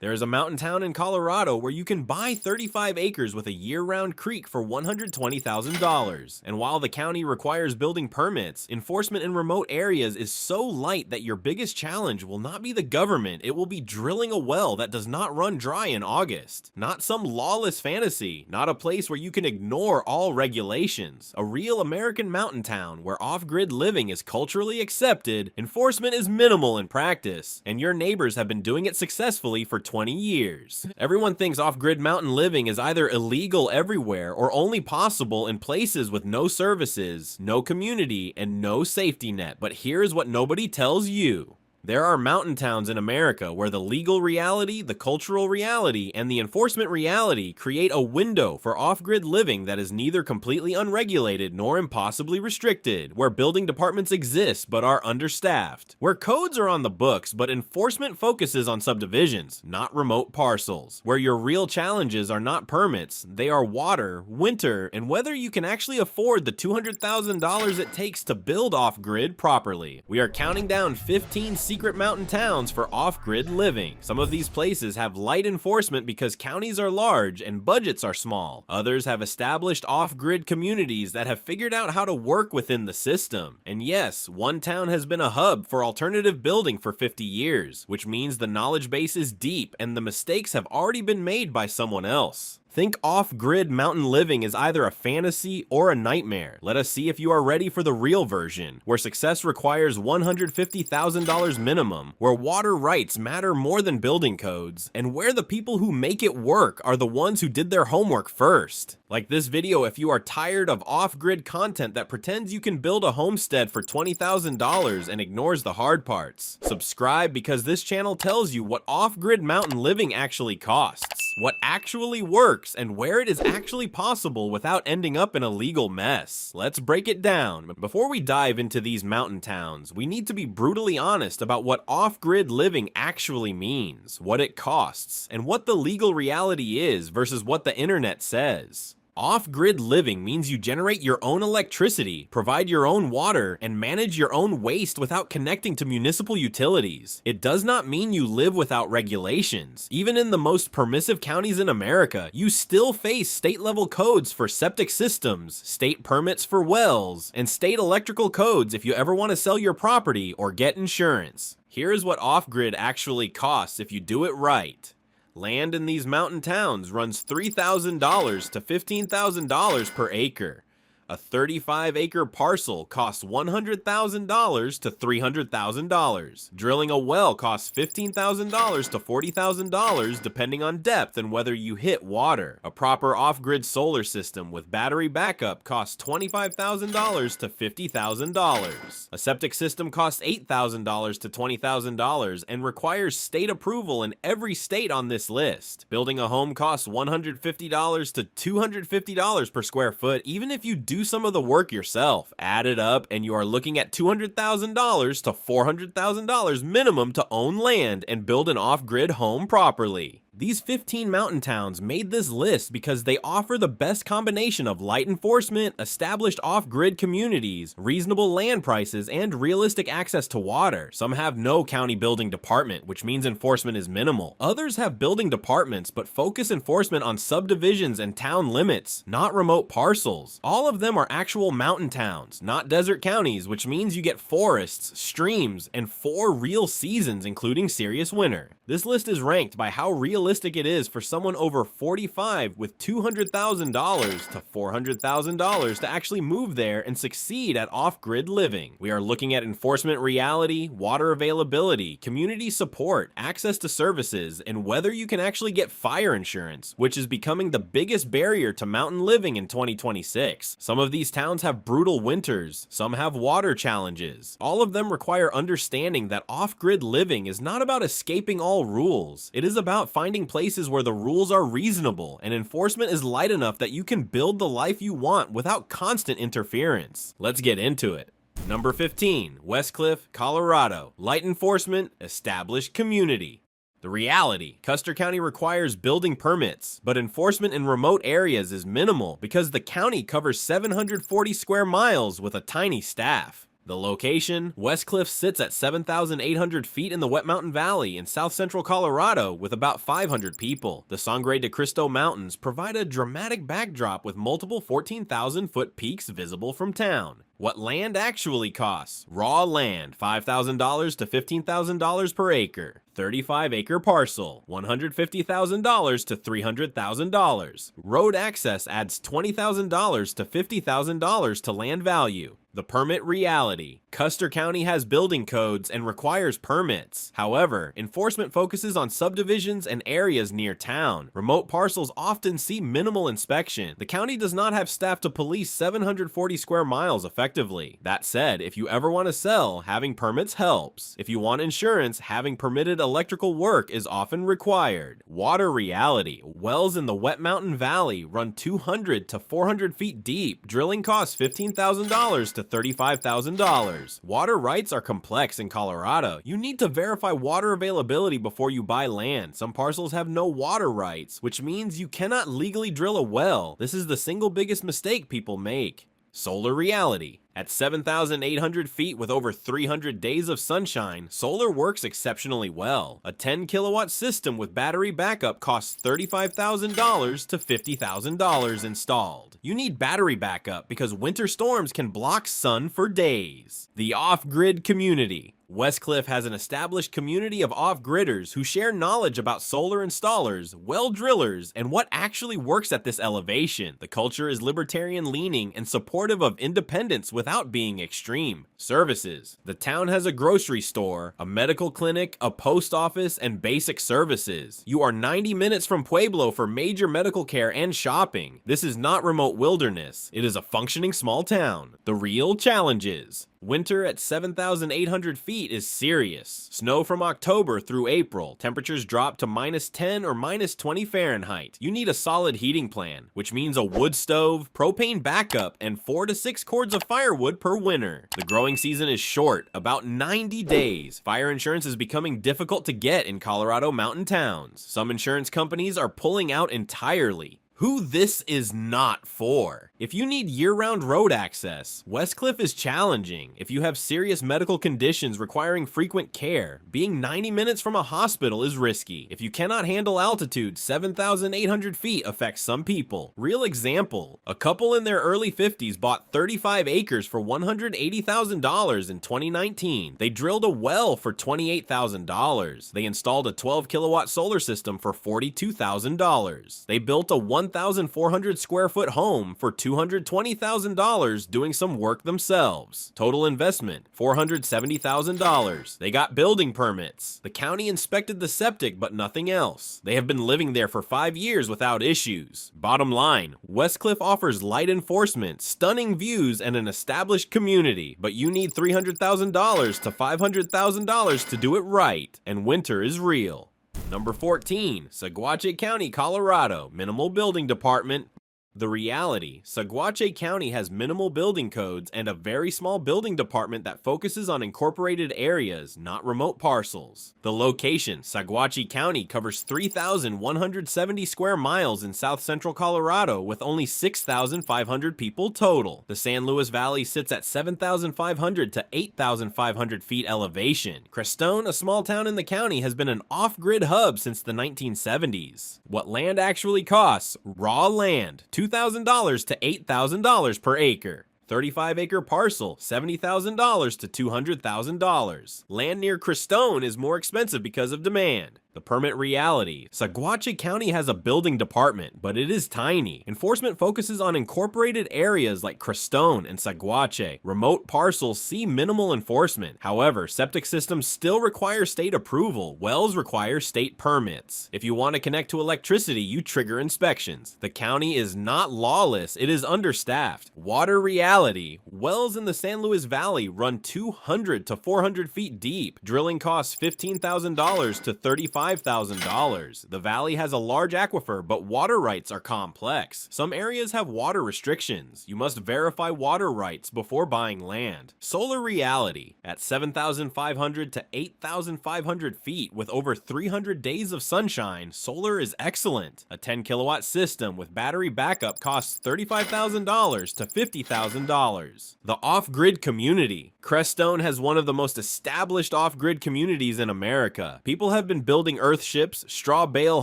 There is a mountain town in Colorado where you can buy 35 acres with a year-round creek for $120,000. And while the county requires building permits, enforcement in remote areas is so light that your biggest challenge will not be the government, it will be drilling a well that does not run dry in August. Not some lawless fantasy, not a place where you can ignore all regulations. A real American mountain town where off-grid living is culturally accepted, enforcement is minimal in practice, and your neighbors have been doing it successfully for 20 years. Everyone thinks off-grid mountain living is either illegal everywhere or only possible in places with no services, no community, and no safety net. But here's what nobody tells you. There are mountain towns in America where the legal reality, the cultural reality, and the enforcement reality create a window for off-grid living that is neither completely unregulated nor impossibly restricted, where building departments exist but are understaffed, where codes are on the books but enforcement focuses on subdivisions, not remote parcels, where your real challenges are not permits, they are water, winter, and whether you can actually afford the $200,000 it takes to build off-grid properly. We are counting down 15 secret mountain towns for off-grid living. Some of these places have light enforcement because counties are large and budgets are small. Others have established off-grid communities that have figured out how to work within the system. And yes, one town has been a hub for alternative building for 50 years, which means the knowledge base is deep and the mistakes have already been made by someone else. Think off-grid mountain living is either a fantasy or a nightmare. Let us see if you are ready for the real version, where success requires $150,000 minimum, where water rights matter more than building codes, and where the people who make it work are the ones who did their homework first. Like this video if you are tired of off-grid content that pretends you can build a homestead for $20,000 and ignores the hard parts. Subscribe because this channel tells you what off-grid mountain living actually costs, what actually works, and where it is actually possible without ending up in a legal mess. Let's break it down. But before we dive into these mountain towns, we need to be brutally honest about what off-grid living actually means, what it costs, and what the legal reality is versus what the internet says. Off-grid living means you generate your own electricity, provide your own water, and manage your own waste without connecting to municipal utilities. It does not mean you live without regulations. Even in the most permissive counties in America, you still face state-level codes for septic systems, state permits for wells, and state electrical codes if you ever want to sell your property or get insurance. Here is what off-grid actually costs if you do it right. Land in these mountain towns runs $3,000 to $15,000 per acre. A 35-acre parcel costs $100,000 to $300,000. Drilling a well costs $15,000 to $40,000 depending on depth and whether you hit water. A proper off-grid solar system with battery backup costs $25,000 to $50,000. A septic system costs $8,000 to $20,000 and requires state approval in every state on this list. Building a home costs $150 to $250 per square foot even if you do some of the work yourself. Add it up and you are looking at $200,000 to $400,000 minimum to own land and build an off-grid home properly. These 15 mountain towns made this list because they offer the best combination of light enforcement, established off-grid communities, reasonable land prices, and realistic access to water. Some have no county building department, which means enforcement is minimal. Others have building departments, but focus enforcement on subdivisions and town limits, not remote parcels. All of them are actual mountain towns, not desert counties, which means you get forests, streams, and 4 real seasons, including serious winter. This list is ranked by how realistic it is for someone over 45 with $200,000 to $400,000 to actually move there and succeed at off-grid living. We are looking at enforcement reality, water availability, community support, access to services, and whether you can actually get fire insurance, which is becoming the biggest barrier to mountain living in 2026. Some of these towns have brutal winters, some have water challenges. All of them require understanding that off-grid living is not about escaping all rules. It is about finding places where the rules are reasonable and enforcement is light enough that you can build the life you want without constant interference. Let's get into it. Number 15, Westcliffe, Colorado. Light enforcement, established community. The reality, Custer County requires building permits, but enforcement in remote areas is minimal because the county covers 740 square miles with a tiny staff. The location, Westcliffe sits at 7,800 feet in the Wet Mountain Valley in south-central Colorado with about 500 people. The Sangre de Cristo Mountains provide a dramatic backdrop with multiple 14,000-foot peaks visible from town. What land actually costs? Raw land, $5,000 to $15,000 per acre. 35-acre parcel, $150,000 to $300,000. Road access adds $20,000 to $50,000 to land value. The permit reality. Custer County has building codes and requires permits. However, enforcement focuses on subdivisions and areas near town. Remote parcels often see minimal inspection. The county does not have staff to police 740 square miles effectively. That said, if you ever want to sell, having permits helps. If you want insurance, having permitted electrical work is often required. Water reality. Wells in the Wet Mountain Valley run 200 to 400 feet deep. Drilling costs $15,000 to $35,000. Water rights are complex in Colorado. You need to verify water availability before you buy land. Some parcels have no water rights, which means you cannot legally drill a well. This is the single biggest mistake people make. Solar reality. At 7,800 feet with over 300 days of sunshine, solar works exceptionally well. A 10 kilowatt system with battery backup costs $35,000 to $50,000 installed. You need battery backup because winter storms can block sun for days. The off-grid community. Westcliffe has an established community of off-gridders who share knowledge about solar installers, well drillers, and what actually works at this elevation. The culture is libertarian-leaning and supportive of independence without being extreme. Services. The town has a grocery store, a medical clinic, a post office, and basic services. You are 90 minutes from Pueblo for major medical care and shopping. This is not remote wilderness. It is a functioning small town. The real challenges. Winter at 7,800 feet is serious. Snow from October through April. Temperatures drop to -10 or -20 Fahrenheit. You need a solid heating plan, which means a wood stove, propane backup, and 4 to 6 cords of firewood per winter. The growing season is short, about 90 days. Fire insurance is becoming difficult to get in Colorado mountain towns. Some insurance companies are pulling out entirely. Who this is not for. If you need year-round road access, Westcliffe is challenging. If you have serious medical conditions requiring frequent care, being 90 minutes from a hospital is risky. If you cannot handle altitude, 7,800 feet affects some people. Real example, a couple in their early 50s bought 35 acres for $180,000 in 2019. They drilled a well for $28,000. They installed a 12 kilowatt solar system for $42,000. They built a 1,400 square foot home for $220,000 doing some work themselves. Total investment, $470,000. They got building permits. The county inspected the septic but nothing else. They have been living there for 5 years without issues. Bottom line, Westcliffe offers light enforcement, stunning views, and an established community, but you need $300,000 to $500,000 to do it right, and winter is real. Number 14, Saguache County, Colorado, minimal building department. The reality, Saguache County has minimal building codes and a very small building department that focuses on incorporated areas, not remote parcels. The location, Saguache County, covers 3,170 square miles in south-central Colorado with only 6,500 people total. The San Luis Valley sits at 7,500 to 8,500 feet elevation. Crestone, a small town in the county, has been an off-grid hub since the 1970s. What land actually costs? Raw land, $2,000 to $8,000 per acre. 35-acre parcel, $70,000 to $200,000. Land near Crestone is more expensive because of demand. The permit reality. Saguache County has a building department, but it is tiny. Enforcement focuses on incorporated areas like Crestone and Saguache. Remote parcels see minimal enforcement. However, septic systems still require state approval. Wells require state permits. If you want to connect to electricity, you trigger inspections. The county is not lawless, it is understaffed. Water reality. Wells in the San Luis Valley run 200 to 400 feet deep. Drilling costs $15,000 to $35,000 $25,000. The valley has a large aquifer, but water rights are complex. Some areas have water restrictions. You must verify water rights before buying land. Solar reality at 7,500 to 8,500 feet with over 300 days of sunshine, solar is excellent. A 10 kilowatt system with battery backup costs $35,000 to $50,000. The off-grid community. Crestone has one of the most established off-grid communities in America. People have been building earth ships, straw bale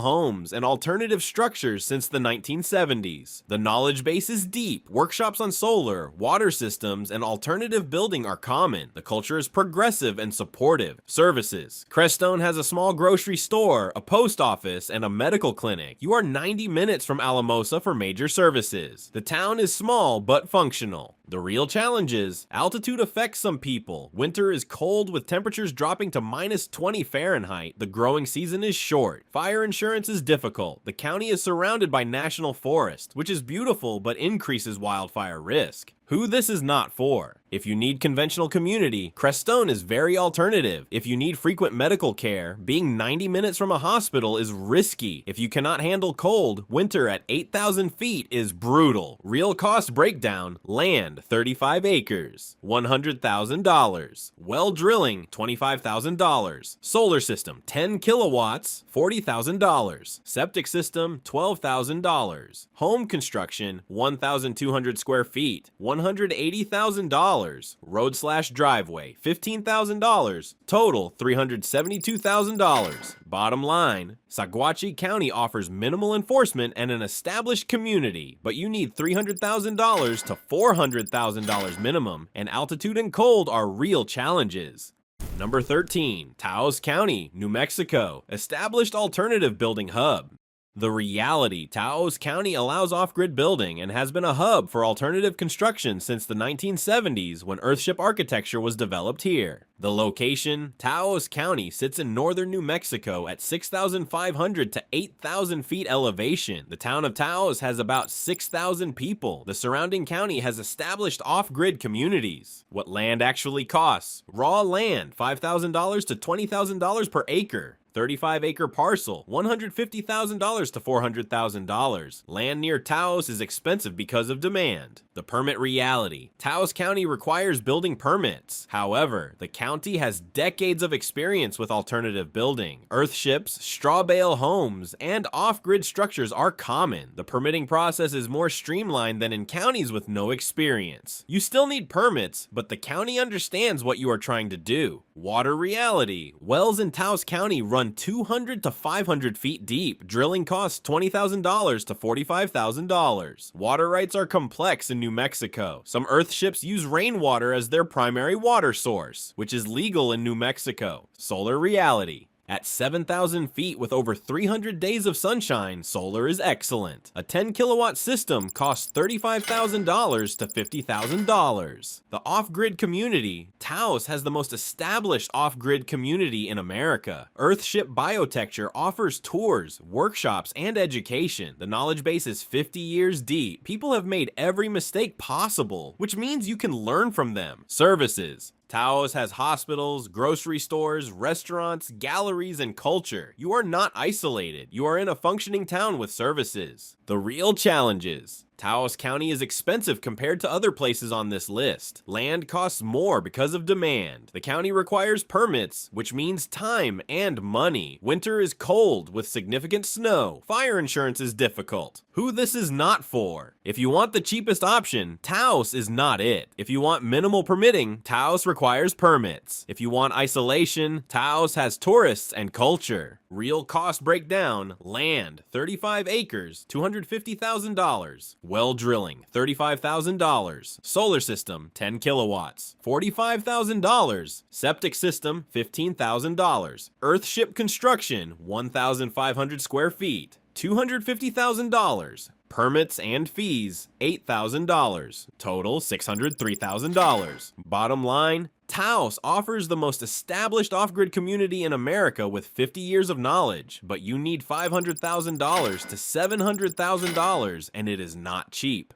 homes, and alternative structures since the 1970s. The knowledge base is deep. Workshops on solar, water systems, and alternative building are common. The culture is progressive and supportive. Services. Crestone has a small grocery store, a post office, and a medical clinic. You are 90 minutes from Alamosa for major services. The town is small but functional. The real challenges: altitude affects some people. Winter is cold with temperatures dropping to -20 Fahrenheit. The growing season is short. Fire insurance is difficult. The county is surrounded by national forest, which is beautiful but increases wildfire risk. Who this is not for. If you need conventional community, Crestone is very alternative. If you need frequent medical care, being 90 minutes from a hospital is risky. If you cannot handle cold, winter at 8,000 feet is brutal. Real cost breakdown: land, 35 acres, $100,000. Well drilling, $25,000. Solar system, 10 kilowatts, $40,000. Septic system, $12,000. Home construction, 1,200 square feet, $180,000. Road/driveway, $15,000. Total, $372,000. Bottom line, Saguache County offers minimal enforcement and an established community, but you need $300,000 to $400,000 minimum, and altitude and cold are real challenges. Number 13, Taos County, New Mexico, established alternative building hub. The reality: Taos County allows off-grid building and has been a hub for alternative construction since the 1970s when earthship architecture was developed here. The location: Taos County sits in northern New Mexico at 6,500 to 8,000 feet elevation. The town of Taos has about 6,000 people. The surrounding county has established off-grid communities. What land actually costs: raw land, $5,000 to $20,000 per acre. 35-acre parcel, $150,000 to $400,000. Land near Taos is expensive because of demand. The permit reality: Taos County requires building permits. However, the county has decades of experience with alternative building. Earthships, straw bale homes, and off-grid structures are common. The permitting process is more streamlined than in counties with no experience. You still need permits, but the county understands what you are trying to do. Water reality: wells in Taos County run 200 to 500 feet deep. Drilling costs $20,000 to $45,000. Water rights are complex in New Mexico. Some earthships use rainwater as their primary water source, which is legal in New Mexico. Solar reality: at 7,000 feet with over 300 days of sunshine, solar is excellent. A 10 kilowatt system costs $35,000 to $50,000. The off-grid community: Taos has the most established off-grid community in America. Earthship Biotecture offers tours, workshops, and education. The knowledge base is 50 years deep. People have made every mistake possible, which means you can learn from them. Services: Taos has hospitals, grocery stores, restaurants, galleries, and culture. You are not isolated. You are in a functioning town with services. The real challenges: Taos County is expensive compared to other places on this list. Land costs more because of demand. The county requires permits, which means time and money. Winter is cold with significant snow. Fire insurance is difficult. Who this is not for. If you want the cheapest option, Taos is not it. If you want minimal permitting, Taos requires permits. If you want isolation, Taos has tourists and culture. Real cost breakdown: land, 35 acres, $250,000. Well drilling, $35,000. Solar system, 10 kilowatts, $45,000. Septic system, $15,000. Earthship construction, 1,500 square feet, $250,000. Permits and fees, $8,000. Total, $603,000. Bottom line: Taos offers the most established off-grid community in America with 50 years of knowledge, but you need $500,000 to $700,000, and it is not cheap.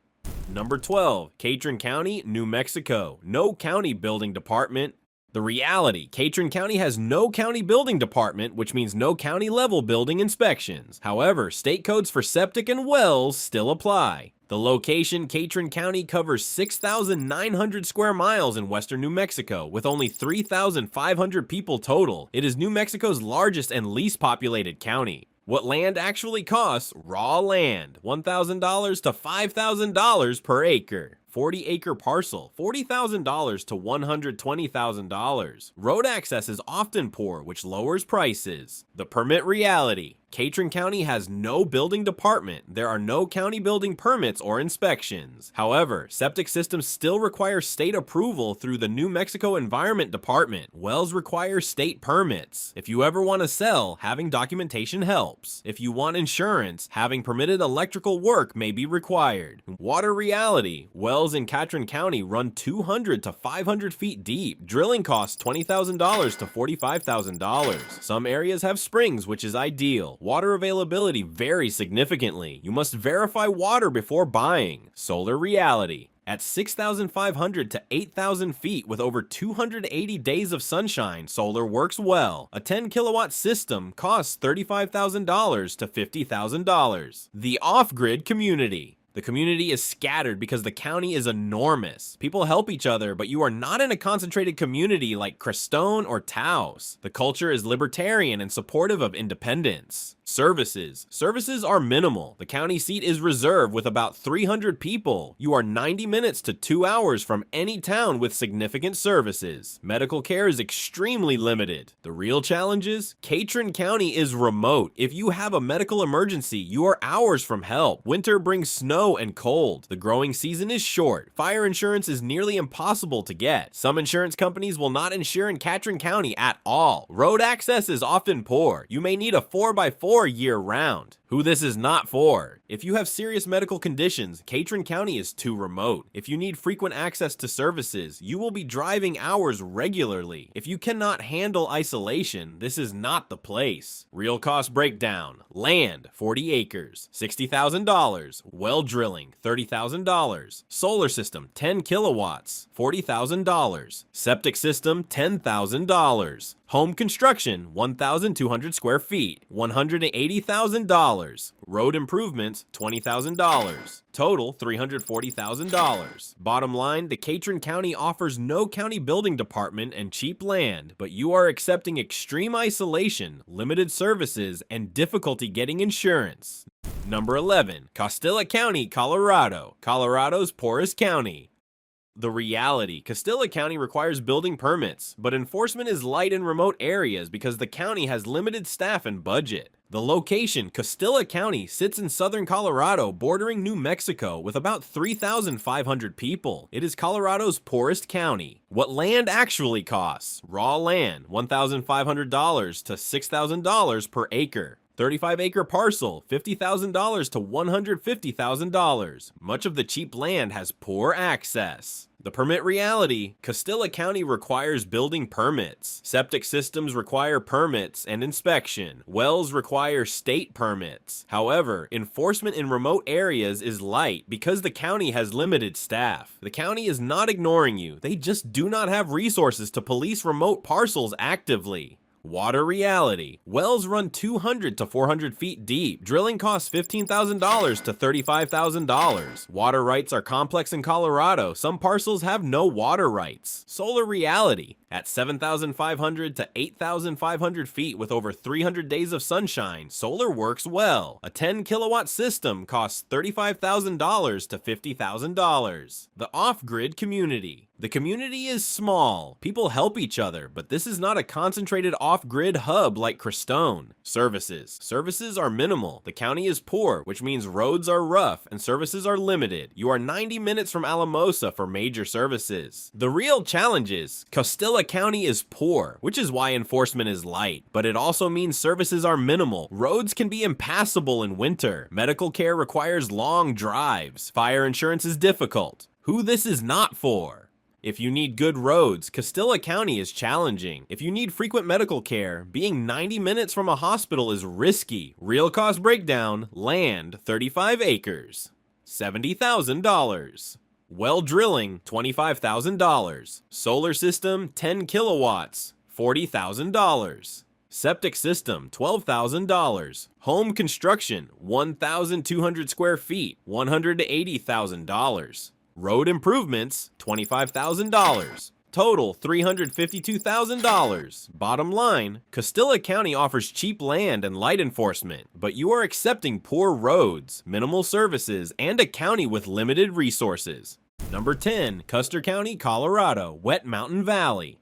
Number 12, Catron County, New Mexico. No county building department. The reality, Catron County has no county building department, which means no county level building inspections. However, state codes for septic and wells still apply. The location, Catron County, covers 6,900 square miles in western New Mexico, with only 3,500 people total. It is New Mexico's largest and least populated county. What land actually costs? Raw land, $1,000 to $5,000 per acre. 40-acre parcel, $40,000 to $120,000. Road access is often poor, which lowers prices. The permit reality. Catron County has no building department. There are no county building permits or inspections. However, septic systems still require state approval through the New Mexico Environment Department. Wells require state permits. If you ever want to sell, having documentation helps. If you want insurance, having permitted electrical work may be required. Water reality. Wells in Catron County run 200 to 500 feet deep. Drilling costs $20,000 to $45,000. Some areas have springs, which is ideal. Water availability varies significantly. You must verify water before buying. Solar reality. At 6,500 to 8,000 feet with over 280 days of sunshine, solar works well. A 10 kilowatt system costs $35,000 to $50,000. The off-grid community. The community is scattered because the county is enormous. People help each other, but you are not in a concentrated community like Crestone or Taos. The culture is libertarian and supportive of independence. Services. Services are minimal. The county seat is reserved with about 300 people. You are 90 minutes to 2 hours from any town with significant services. Medical care is extremely limited. The real challenges? Catron County is remote. If you have a medical emergency, you are hours from help. Winter brings snow and cold. The growing season is short. Fire insurance is nearly impossible to get. Some insurance companies will not insure in Catron County at all. Road access is often poor. You may need a 4x4 year-round. Who this is not for. If you have serious medical conditions, Catron County is too remote. If you need frequent access to services, you will be driving hours regularly. If you cannot handle isolation, this is not the place. Real cost breakdown. Land, 40 acres, $60,000. Well drilling, $30,000. Solar system, 10 kilowatts, $40,000. Septic system, $10,000. Home construction, 1,200 square feet, $180,000. Road improvements, $20,000. Total, $340,000. Bottom line, the Catron County offers no county building department and cheap land, but you are accepting extreme isolation, limited services, and difficulty getting insurance. Number 11, Costilla County, Colorado. Colorado's poorest county. The reality, Costilla County requires building permits, but enforcement is light in remote areas because the county has limited staff and budget. The location, Costilla County, sits in southern Colorado, bordering New Mexico, with about 3,500 people. It is Colorado's poorest county. What land actually costs? Raw land, $1,500 to $6,000 per acre. 35-acre parcel, $50,000 to $150,000. Much of the cheap land has poor access. The permit reality, Costilla County requires building permits. Septic systems require permits and inspection. Wells require state permits. However, enforcement in remote areas is light because the county has limited staff. The county is not ignoring you. They just do not have resources to police remote parcels actively. Water reality. Wells run 200 to 400 feet deep. Drilling costs $15,000 to $35,000. Water rights are complex in Colorado. Some parcels have no water rights. Solar reality. At 7,500 to 8,500 feet with over 300 days of sunshine, solar works well. A 10 kilowatt system costs $35,000 to $50,000. The off-grid community. The community is small. People help each other, but this is not a concentrated off-grid hub like Crestone. Services. Services are minimal. The county is poor, which means roads are rough and services are limited. You are 90 minutes from Alamosa for major services. The real challenge is, Costilla County is poor, which is why enforcement is light, but it also means services are minimal. Roads can be impassable in winter. Medical care requires long drives. Fire insurance is difficult. Who this is not for. If you need good roads, Costilla County is challenging. If you need frequent medical care, being 90 minutes from a hospital is risky. Real cost breakdown, land, 35 acres, $70,000. Well drilling, $25,000. Solar system, 10 kilowatts, $40,000. Septic system, $12,000. Home construction, 1,200 square feet, $180,000. Road improvements, $25,000. Total, $352,000. Bottom line, Costilla County offers cheap land and light enforcement, but you are accepting poor roads, minimal services, and a county with limited resources. Number 10, Custer County, Colorado, Wet Mountain Valley.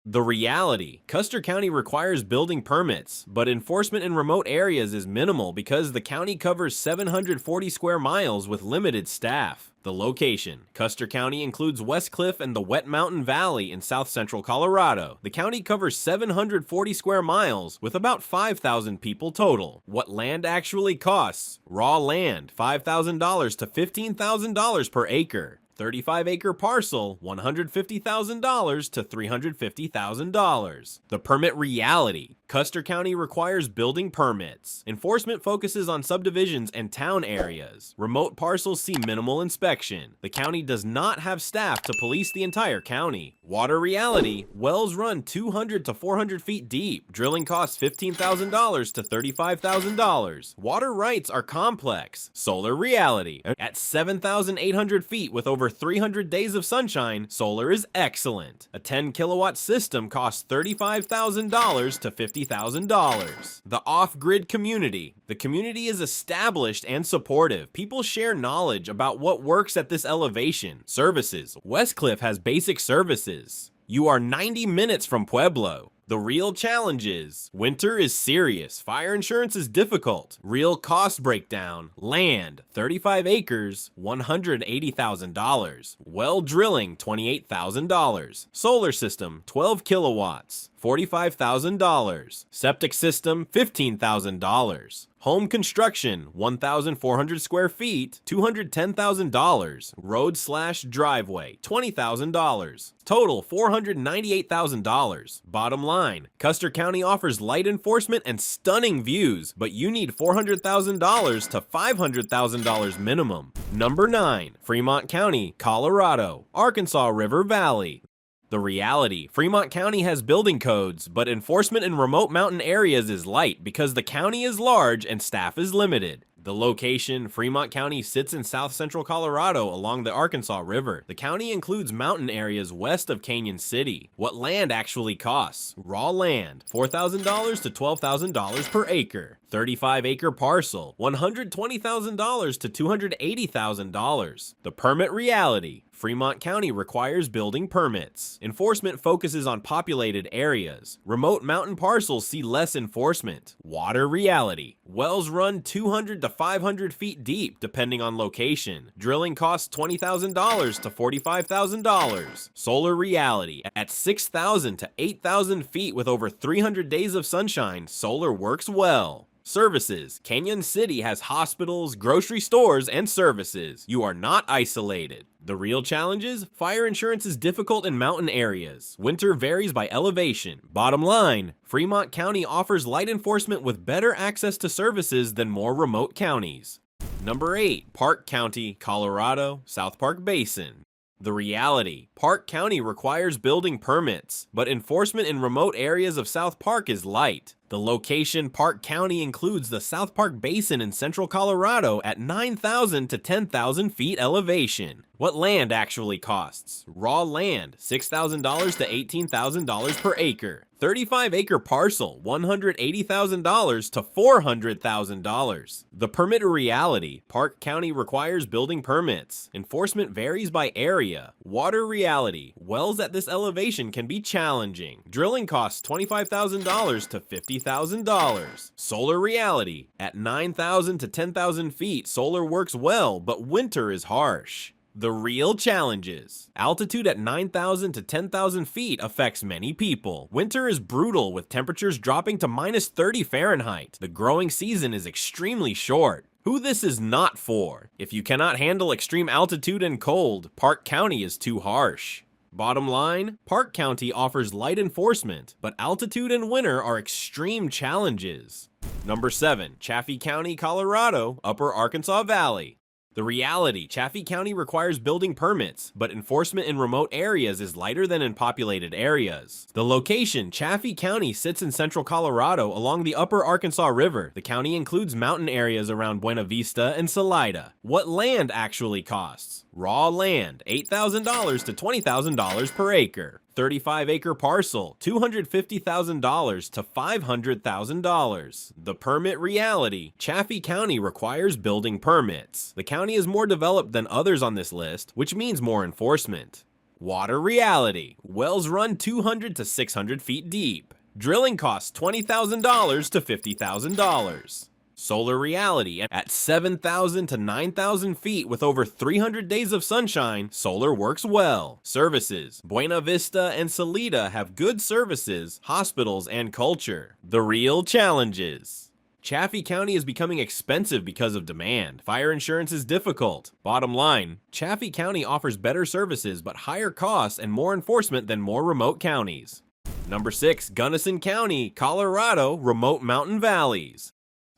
The reality, Custer County requires building permits, but enforcement in remote areas is minimal because the county covers 740 square miles with limited staff. The location, Custer County includes Westcliffe and the Wet Mountain Valley in south central Colorado. The county covers 740 square miles with about 5,000 people total. What land actually costs? Raw land, $5,000 to $15,000 per acre. 35-acre parcel, $150,000 to $350,000. The permit reality. Custer County requires building permits. Enforcement focuses on subdivisions and town areas. Remote parcels see minimal inspection. The county does not have staff to police the entire county. Water reality. Wells run 200 to 400 feet deep. Drilling costs $15,000 to $35,000. Water rights are complex. Solar reality. At 7,800 feet with over 300 days of sunshine, solar is excellent. A 10 kilowatt system costs $35,000 to $50,000. The off-grid community. The community is established and supportive. People share knowledge about what works at this elevation. Services. Westcliffe has basic services. You are 90 minutes from Pueblo. The real challenge is, winter is serious, fire insurance is difficult, real cost breakdown, land, 35 acres, $180,000, well drilling, $28,000, solar system, 12 kilowatts, $45,000, septic system, $15,000, home construction, 1,400 square feet, $210,000, road/driveway, $20,000, total $498,000. Bottom line, Custer County offers light enforcement and stunning views, but you need $400,000 to $500,000 minimum. Number 9, Fremont County, Colorado, Arkansas River Valley. The reality, Fremont County has building codes, but enforcement in remote mountain areas is light because the county is large and staff is limited. The location, Fremont County sits in south central Colorado along the Arkansas River. The county includes mountain areas west of Canyon City. What land actually costs? Raw land, $4,000 to $12,000 per acre. 35-acre parcel, $120,000 to $280,000. The permit reality. Fremont County requires building permits. Enforcement focuses on populated areas. Remote mountain parcels see less enforcement. Water reality. Wells run 200 to 500 feet deep depending on location. Drilling costs $20,000 to $45,000. Solar reality. At 6,000 to 8,000 feet with over 300 days of sunshine, solar works well. Services. Canyon City has hospitals, grocery stores, and services. You are not isolated. The real challenges? Fire insurance is difficult in mountain areas. Winter varies by elevation. Bottom line, Fremont County offers light enforcement with better access to services than more remote counties. Number 8, Park County, Colorado, South Park Basin. The reality, Park County requires building permits, but enforcement in remote areas of South Park is light. The location, Park County includes the South Park Basin in central Colorado at 9,000 to 10,000 feet elevation. What land actually costs? Raw land, $6,000 to $18,000 per acre. 35-acre parcel, $180,000 to $400,000. The permit reality, Park County requires building permits. Enforcement varies by area. Water reality, wells at this elevation can be challenging. Drilling costs $25,000 to $50,000. Solar reality, at 9,000 to 10,000 feet, solar works well, but winter is harsh. The real challenges. Altitude at 9,000 to 10,000 feet affects many people. Winter is brutal with temperatures dropping to minus 30 Fahrenheit. The growing season is extremely short. Who this is not for. If you cannot handle extreme altitude and cold, Park County is too harsh. Bottom line, Park County offers light enforcement, but altitude and winter are extreme challenges. Number 7, Chaffee County, Colorado, Upper Arkansas Valley. The reality, Chaffee County requires building permits, but enforcement in remote areas is lighter than in populated areas. The location, Chaffee County sits in central Colorado along the upper Arkansas River. The county includes mountain areas around Buena Vista and Salida. What land actually costs? Raw land, $8,000 to $20,000 per acre. 35-acre parcel, $250,000 to $500,000. The permit reality, Chaffee County requires building permits. The county is more developed than others on this list, which means more enforcement. Water reality, wells run 200 to 600 feet deep. Drilling costs $20,000 to $50,000. Solar reality, at 7,000 to 9,000 feet with over 300 days of sunshine, solar works well. Services, Buena Vista and Salida have good services, hospitals, and culture. The real challenges. Chaffee County is becoming expensive because of demand. Fire insurance is difficult. Bottom line, Chaffee County offers better services but higher costs and more enforcement than more remote counties. Number 6, Gunnison County, Colorado, remote mountain valleys.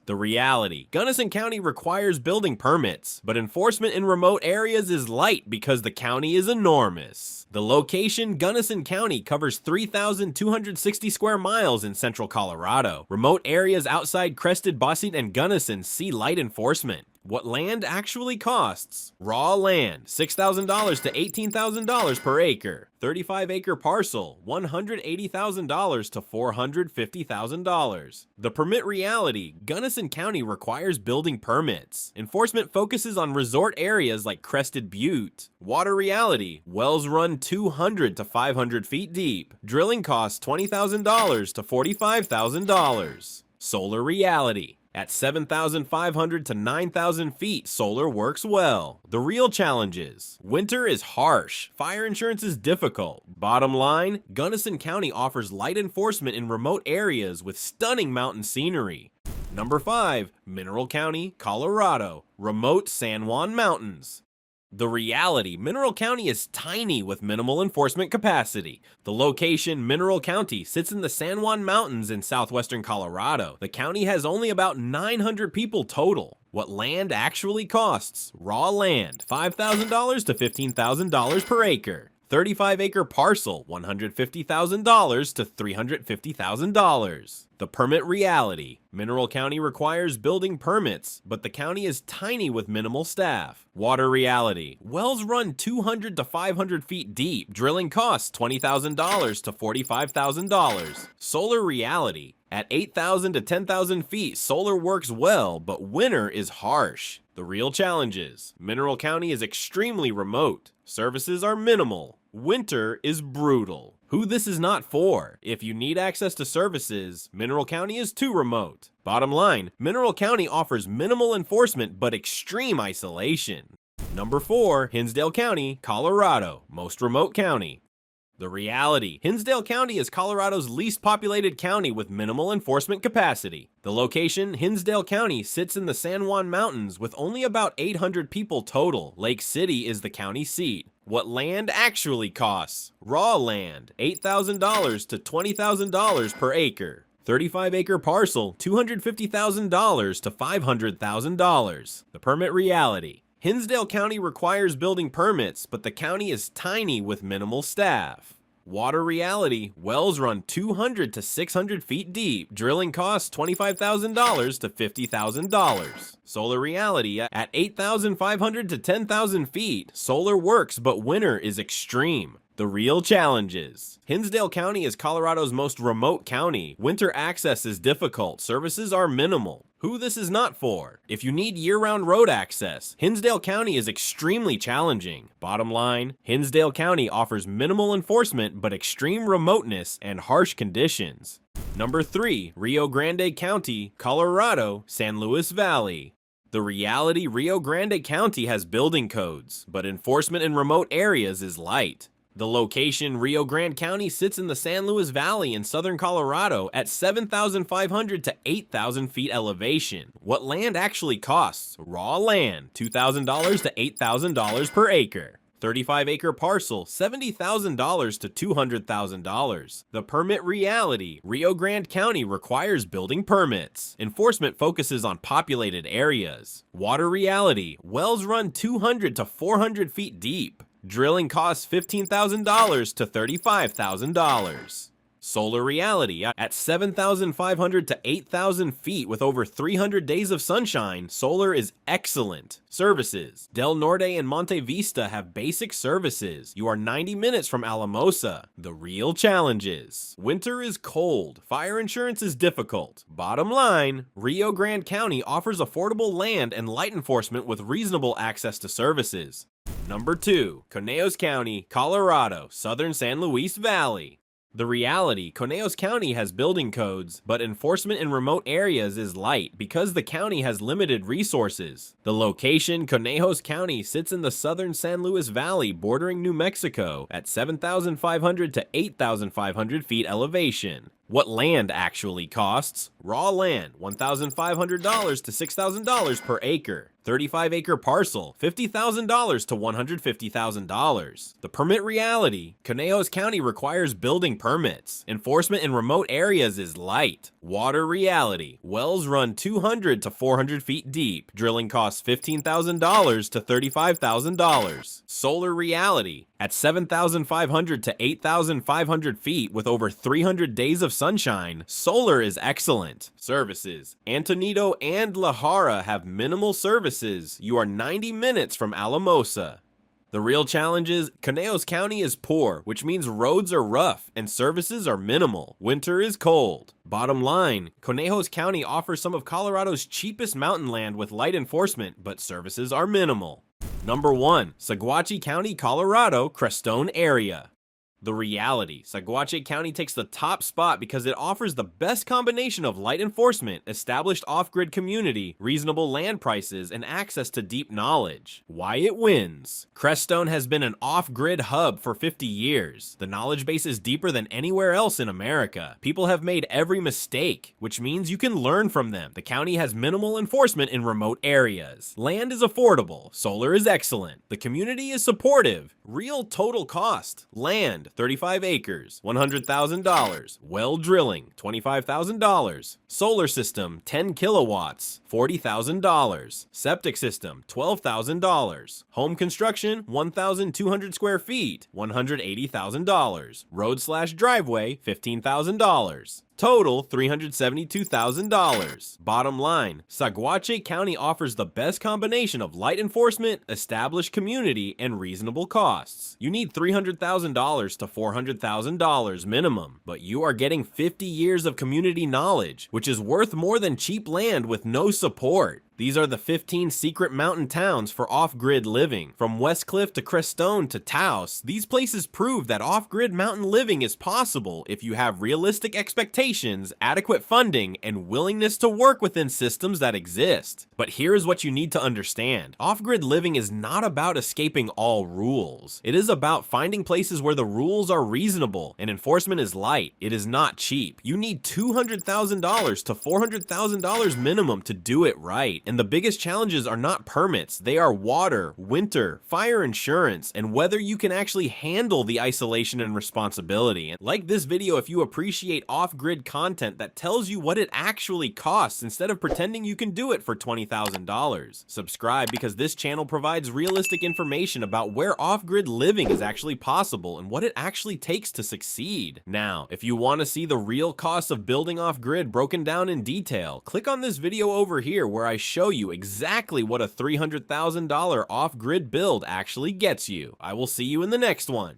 The reality, Gunnison County requires building permits, but enforcement in remote areas is light because the county is enormous. The location, Gunnison County, covers 3,260 square miles in central Colorado. Remote areas outside Crested Butte and Gunnison see light enforcement. What land actually costs? Raw land, $6,000 to $18,000 per acre. 35-acre parcel, $180,000 to $450,000. The permit reality, Gunnison County requires building permits. Enforcement focuses on resort areas like Crested Butte. Water reality, wells run 200 to 500 feet deep. Drilling costs $20,000 to $45,000. Solar reality, at 7,500 to 9,000 feet, solar works well. The real challenges. Winter is harsh. Fire insurance is difficult. Bottom line, Gunnison County offers light enforcement in remote areas with stunning mountain scenery. Number 5, Mineral County, Colorado, remote San Juan Mountains. The reality, Mineral County is tiny with minimal enforcement capacity. The location, Mineral County, sits in the San Juan Mountains in southwestern Colorado. The county has only about 900 people total. What land actually costs? Raw land, $5,000 to $15,000 per acre. 35-acre parcel, $150,000 to $350,000. The permit reality, Mineral County requires building permits, but the county is tiny with minimal staff. Water reality, wells run 200 to 500 feet deep. Drilling costs $20,000 to $45,000. Solar reality, at 8,000 to 10,000 feet, solar works well, but winter is harsh. The real challenges, Mineral County is extremely remote. Services are minimal. Winter is brutal. Who this is not for? If you need access to services, Mineral County is too remote. Bottom line, Mineral County offers minimal enforcement but extreme isolation. Number 4, Hinsdale County, Colorado, most remote county. The reality, Hinsdale County is Colorado's least populated county with minimal enforcement capacity. The location, Hinsdale County, sits in the San Juan Mountains with only about 800 people total. Lake City is the county seat. What land actually costs? Raw land, $8,000 to $20,000 per acre. 35-acre parcel, $250,000 to $500,000. The permit reality, Hinsdale County requires building permits, but the county is tiny with minimal staff. Water reality, wells run 200 to 600 feet deep. Drilling costs $25,000 to $50,000. Solar reality, at 8,500 to 10,000 feet, solar works, but winter is extreme. The real challenges. Hinsdale County is Colorado's most remote county. Winter access is difficult. Services are minimal. Who this is not for? If you need year-round road access, Hinsdale County is extremely challenging. Bottom line, Hinsdale County offers minimal enforcement but extreme remoteness and harsh conditions. Number 3, Rio Grande County, Colorado, San Luis Valley. The reality, Rio Grande County has building codes, but enforcement in remote areas is light. The location, Rio Grande County, sits in the San Luis Valley in southern Colorado at 7,500 to 8,000 feet elevation. What land actually costs? Raw land, $2,000 to $8,000 per acre. 35-acre parcel, $70,000 to $200,000. The permit reality, Rio Grande County requires building permits. Enforcement focuses on populated areas. Water reality, wells run 200 to 400 feet deep. Drilling costs $15,000 to $35,000. Solar reality, at 7,500 to 8,000 feet with over 300 days of sunshine, solar is excellent. Services, Del Norte and Monte Vista have basic services. You are 90 minutes from Alamosa. The real challenges. Winter is cold. Fire insurance is difficult. Bottom line, Rio Grande County offers affordable land and light enforcement with reasonable access to services. Number 2, Conejos County, Colorado, Southern San Luis Valley. The reality, Conejos County has building codes, but enforcement in remote areas is light because the county has limited resources. The location, Conejos County, sits in the southern San Luis Valley bordering New Mexico at 7,500 to 8,500 feet elevation. What land actually costs? Raw land, $1,500 to $6,000 per acre. 35-acre parcel, $50,000 to $150,000. The permit reality, Conejos County requires building permits. Enforcement in remote areas is light. Water reality, wells run 200 to 400 feet deep. Drilling costs $15,000 to $35,000. Solar reality, at 7,500 to 8,500 feet with over 300 days of sunshine, solar is excellent. Services, Antonito and La Jara have minimal services. You are 90 minutes from Alamosa. The real challenge is, Conejos County is poor, which means roads are rough and services are minimal. Winter is cold. Bottom line, Conejos County offers some of Colorado's cheapest mountain land with light enforcement, but services are minimal. Number 1, Saguache County, Colorado, Crestone area. The reality, Saguache County takes the top spot because it offers the best combination of light enforcement, established off-grid community, reasonable land prices, and access to deep knowledge. Why it wins. Crestone has been an off-grid hub for 50 years. The knowledge base is deeper than anywhere else in America. People have made every mistake, which means you can learn from them. The county has minimal enforcement in remote areas. Land is affordable. Solar is excellent. The community is supportive. Real total cost. Land, 35 acres, $100,000. Well drilling, $25,000. Solar system, 10 kilowatts, $40,000. Septic system, $12,000. Home construction, 1,200 square feet, $180,000. Road/driveway, $15,000. Total, $372,000. Bottom line, Saguache County offers the best combination of light enforcement, established community, and reasonable costs. You need $300,000 to $400,000 minimum, but you are getting 50 years of community knowledge, which is worth more than cheap land with no support. These are the 15 secret mountain towns for off-grid living. From Westcliffe to Crestone to Taos, these places prove that off-grid mountain living is possible if you have realistic expectations, adequate funding, and willingness to work within systems that exist. But here's what you need to understand. Off-grid living is not about escaping all rules. It is about finding places where the rules are reasonable and enforcement is light. It is not cheap. You need $200,000 to $400,000 minimum to do it right. And the biggest challenges are not permits, they are water, winter, fire insurance, and whether you can actually handle the isolation and responsibility. And like this video if you appreciate off-grid content that tells you what it actually costs instead of pretending you can do it for $20,000. Subscribe because this channel provides realistic information about where off-grid living is actually possible and what it actually takes to succeed. Now, if you want to see the real cost of building off-grid broken down in detail, click on this video over here where I show you exactly what a $300,000 off-grid build actually gets you. I will see you in the next one.